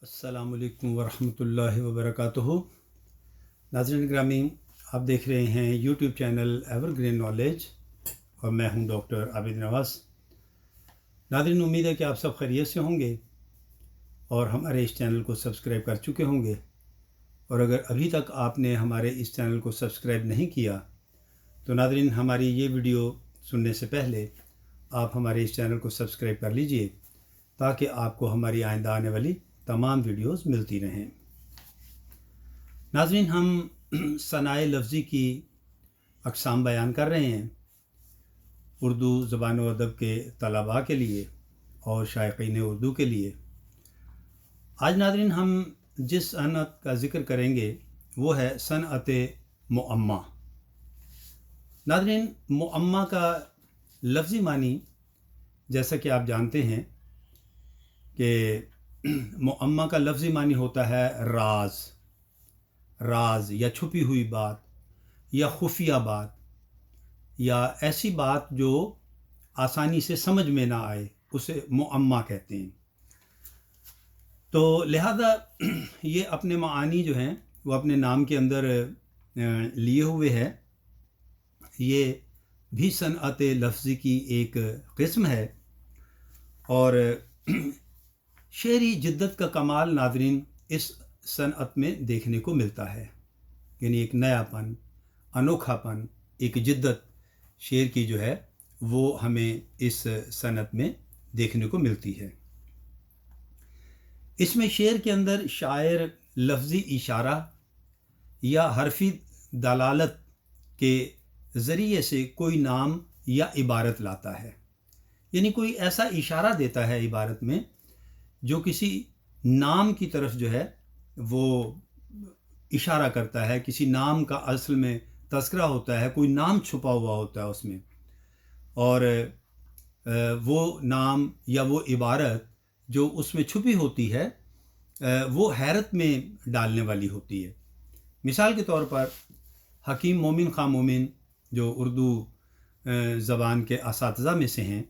अस्सलामुअलैकुम वरहमतुल्लाहि वबरकातुहू। नाज़रीन ग्रामी, आप देख रहे हैं यूट्यूब चैनल एवरग्रीन नॉलेज और मैं हूं डॉक्टर आबिद नवाज़। नाज़रीन, उम्मीद है कि आप सब खैरियत से होंगे और हमारे इस चैनल को सब्सक्राइब कर चुके होंगे। और अगर अभी तक आपने हमारे इस चैनल को सब्सक्राइब नहीं किया तो नाज़रीन, हमारी ये वीडियो सुनने से पहले आप हमारे इस चैनल को सब्सक्राइब कर लीजिए ताकि आपको हमारी आइंदा आने वाली तमाम वीडियोस मिलती रहें। नाज़रीन, हम सनाए लफ्ज़ी की अक़साम बयान कर रहे हैं उर्दू ज़बान व अदब के तलबा के लिए और शायकीन उर्दू के लिए। आज नाज़रीन, हम जिस सनअत का ज़िक्र करेंगे वो है सनअत मुअम्मा। नाज़रीन, मुअम्मा का लफ्ज़ी मानी जैसा कि आप जानते हैं कि मुअम्मा का लफ्ज़ी मानी होता है राज या छुपी हुई बात या खुफिया बात या ऐसी बात जो आसानी से समझ में ना आए, उसे मुअम्मा कहते हैं। तो लिहाजा ये अपने मानी जो हैं वो अपने नाम के अंदर लिए हुए है। ये भी सनअत लफ्ज़ी की एक किस्म है और शेरी जिद्दत का कमाल नाज़रीन इस सनअत में देखने को मिलता है। यानी एक नयापन, अनोखापन, एक जिद्दत शेर की जो है वो हमें इस सनअत में देखने को मिलती है। इसमें शेर के अंदर शायर लफ्ज़ी इशारा या हरफी दलालत के ज़रिए से कोई नाम या इबारत लाता है। यानी कोई ऐसा इशारा देता है इबारत में जो किसी नाम की तरफ जो है वो इशारा करता है। किसी नाम का असल में तज़किरा होता है, कोई नाम छुपा हुआ होता है उसमें, और वो नाम या वो इबारत जो उसमें छुपी होती है वो हैरत में डालने वाली होती है। मिसाल के तौर पर हकीम मोमिन ख़ां मोमिन जो उर्दू ज़बान के असातिज़ा में से हैं,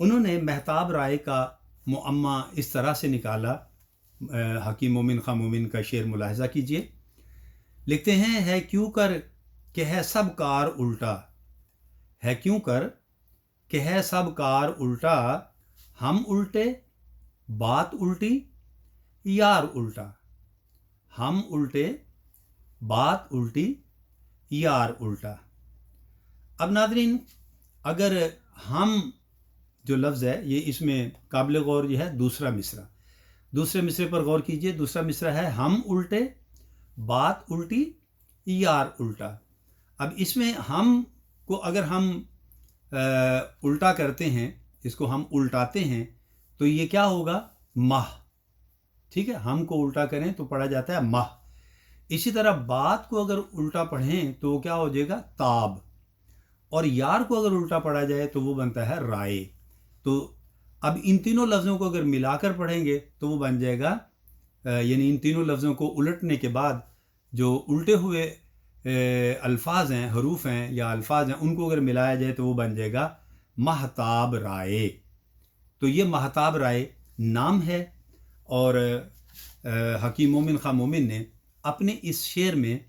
उन्होंने महताब राय का मुअम्मा इस तरह से निकाला। हकीम मोमिन ख़ां मोमिन का शेर मुलाहिज़ा कीजिए। लिखते हैं, है क्यों कर कि है सब कार उल्टा, है क्यों कर कि है सब कार उल्टा, हम उल्टे बात उल्टी यार उल्टा, हम उल्टे बात उल्टी यार उल्टा। अब नाज़रीन, अगर हम जो लफ्ज़ है ये इसमें काबिल गौर ये है दूसरा मिसरा। दूसरे मिसरे पर गौर कीजिए। दूसरा मिसरा है हम उल्टे बात उल्टी यार उल्टा। अब इसमें हम को अगर हम उल्टा करते हैं, इसको हम उल्टाते हैं तो ये क्या होगा? माह। ठीक है, हम को उल्टा करें तो पढ़ा जाता है माह। इसी तरह बात को अगर उल्टा पढ़ें तो क्या हो जाएगा? ताब। और यार को अगर उल्टा पढ़ा जाए तो वो बनता है राय। तो अब इन तीनों लफ्ज़ों को अगर मिलाकर पढ़ेंगे तो वो बन जाएगा, यानी इन तीनों लफ्ज़ों को उलटने के बाद जो उल्टे हुए अल्फाज हैं, हरूफ हैं या अल्फाज हैं, उनको अगर मिलाया जाए तो वो बन जाएगा महताब राय। तो ये महताब राय नाम है और हकीम मोमिन ख़ां मोमिन ने अपने इस शेर में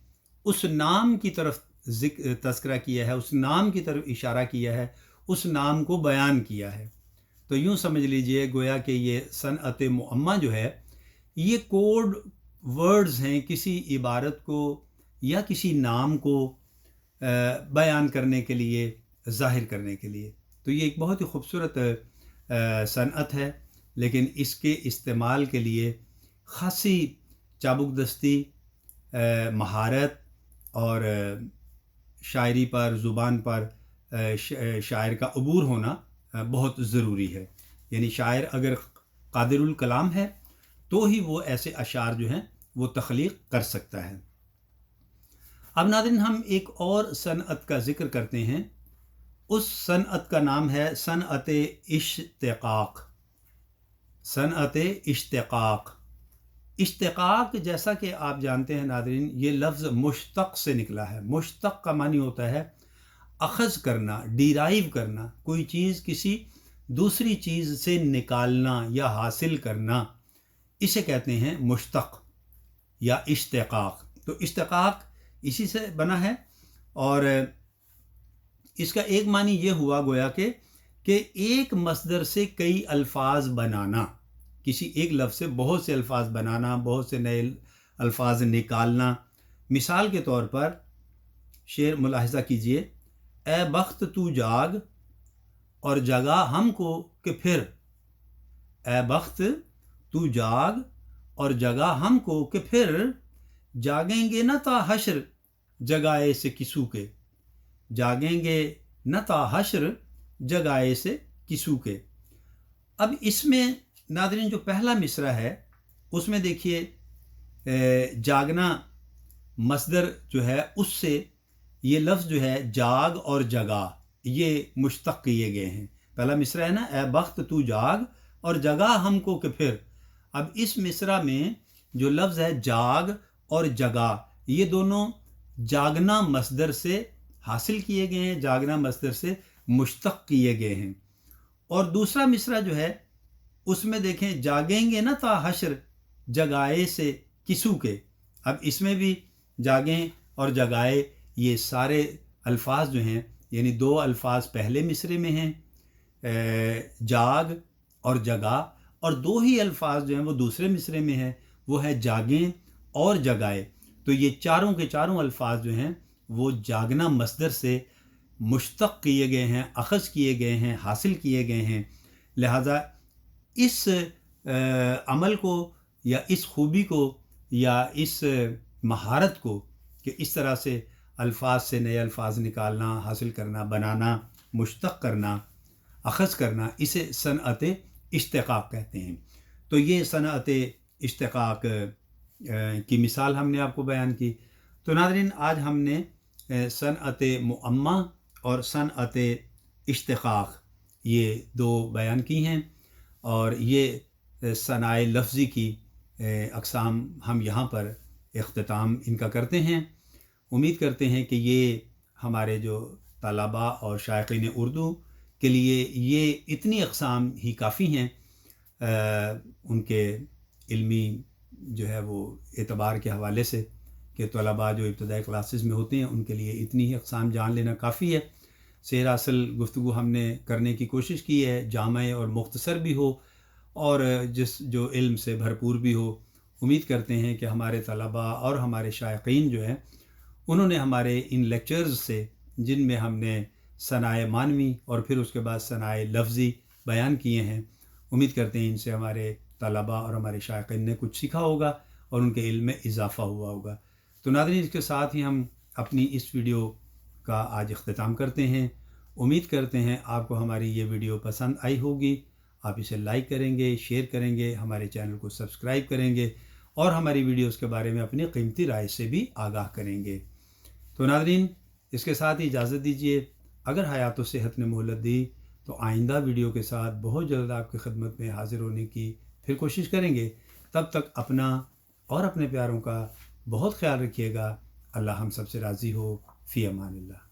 उस नाम की तरफ तज़किरा किया है, उस नाम की तरफ इशारा किया है, उस नाम को बयान किया है। तो यूँ समझ लीजिए गोया कि ये सनअत मुअम्मा जो है ये कोड वर्ड्स हैं किसी इबारत को या किसी नाम को बयान करने के लिए, ज़ाहिर करने के लिए। तो ये एक बहुत ही खूबसूरत सनअत है, लेकिन इसके इस्तेमाल के लिए ख़ासी चाबुकदस्ती, महारत और शायरी पर, ज़ुबान पर शायर का अबूर होना बहुत ज़रूरी है। यानी शायर अगर कादिरुल कलाम है तो ही वो ऐसे अशार जो हैं वो तख्लीक़ कर सकता है। अब नाज़रीन, हम एक और सनअत का ज़िक्र करते हैं। उस सनअत का नाम है सनअत इश्तिक़ाक़। सनअत इश्तिक़ाक़। इश्तिक़ाक़ जैसा कि आप जानते हैं नाज़रीन, ये लफ्ज़ मुश्तक़ से निकला है। मुश्तक़ का मानी होता है अख़ज़ करना, डिराइव करना, कोई चीज़ किसी दूसरी चीज़ से निकालना या हासिल करना। इसे कहते हैं मुश्तक़ या इश्तिक़ाक़। तो इश्तिक़ाक़ इसी से बना है और इसका एक मानी ये हुआ गोया कि एक मस्दर से कई अल्फाज बनाना, किसी एक लफ्ज़ से बहुत से अल्फाज बनाना, बहुत से नए अल्फाज निकालना। मिसाल के तौर पर शेर मुलाहिज़ा कीजिए, ए बख्त तू जाग और जगा हमको कि फिर, ए बख्त तू जाग और जगा हमको कि फिर, जागेंगे न ता हश्र जगाए से किसू के, जागेंगे न ता हश्र जगाए से किसू के। अब इसमें नाज़रीन जो पहला मिसरा है उसमें देखिए जागना मस्दर जो है उससे ये लफ्ज़ जो है जाग और जगा ये मुश्तक़ किए गए हैं। पहला मिसरा है ना, ए बख्त तू जाग और जगा हमको कि फिर। अब इस मिसरा में जो लफ्ज़ है जाग और जगा ये दोनों जागना मस्दर से हासिल किए गए हैं, जागना मस्दर से मुश्तक़ किए गए हैं। और दूसरा मिसरा जो है उसमें देखें, जागेंगे ना ता हश्र जगाए से किसू के। अब इसमें भी जागें और जगाए ये सारे अल्फाज जो हैं, यानी दो अल्फाज पहले मिसरे में हैं, जाग और जगा, और दो ही अल्फाज जो हैं वो दूसरे मिसरे में हैं, वो है जागें और जगाए। तो ये चारों के चारों अल्फाज जो हैं वो जागना मस्दर से मुश्तक़ किए गए हैं, अख़ज़ किए गए हैं, हासिल किए गए हैं। लिहाजा इस अमल को या इस खूबी को या इस महारत को कि इस तरह से अल्फाज से नए अल्फाज निकालना, हासिल करना, बनाना, मुश्तक़ करना, अख़ज़ करना, इसे सनअत इश्तिक़ाक़ कहते हैं। तो ये सनअत इश्तिक़ाक़ की मिसाल हमने आपको बयान की। तो नाज़रीन आज हमने सनअत मुअम्मा और सनअत इश्तिक़ाक़ ये दो बयान की हैं और ये सनाए लफ्ज़ी की अक़साम हम यहाँ पर इख्तिताम इनका करते हैं। उम्मीद करते हैं कि ये हमारे जो तलबा और शायक़ीन उर्दू के लिए ये इतनी अक़साम ही काफ़ी हैं, उनके इल्मी जो है वो एतबार के हवाले से कि तलबा जो इब्तदाई क्लासेस में होते हैं उनके लिए इतनी ही अक़साम जान लेना काफ़ी है। सेर असल गुफ्तगू हमने करने की कोशिश की है, जामे और मुख्तसर भी हो और जो इल्म से भरपूर भी हो। उम्मीद करते हैं कि हमारे तलबा और हमारे शायक़ीन जो हैं उन्होंने हमारे इन लेक्चर्स से, जिनमें हमने सनाए मानवी और फिर उसके बाद सनाए लफ्ज़ी बयान किए हैं, उम्मीद करते हैं इनसे हमारे तलबा और हमारे शायक़ीन ने कुछ सीखा होगा और उनके इल्म में इजाफ़ा हुआ होगा। तो नाज़रीन इसके साथ ही हम अपनी इस वीडियो का आज इख्तिताम करते हैं। उम्मीद करते हैं आपको हमारी ये वीडियो पसंद आई होगी। आप इसे लाइक करेंगे, शेयर करेंगे, हमारे चैनल को सब्सक्राइब करेंगे और हमारी वीडियोस के बारे में अपनी कीमती राय से भी आगाह करेंगे। तो नाज़रीन इसके साथ ही इजाज़त दीजिए। अगर हयात व सेहत ने मोहलत दी तो आइंदा वीडियो के साथ बहुत जल्द आपकी खिदमत में हाज़िर होने की फिर कोशिश करेंगे। तब तक अपना और अपने प्यारों का बहुत ख्याल रखिएगा। अल्लाह हम सबसे राज़ी हो। फ़ी अमानिल्लाह।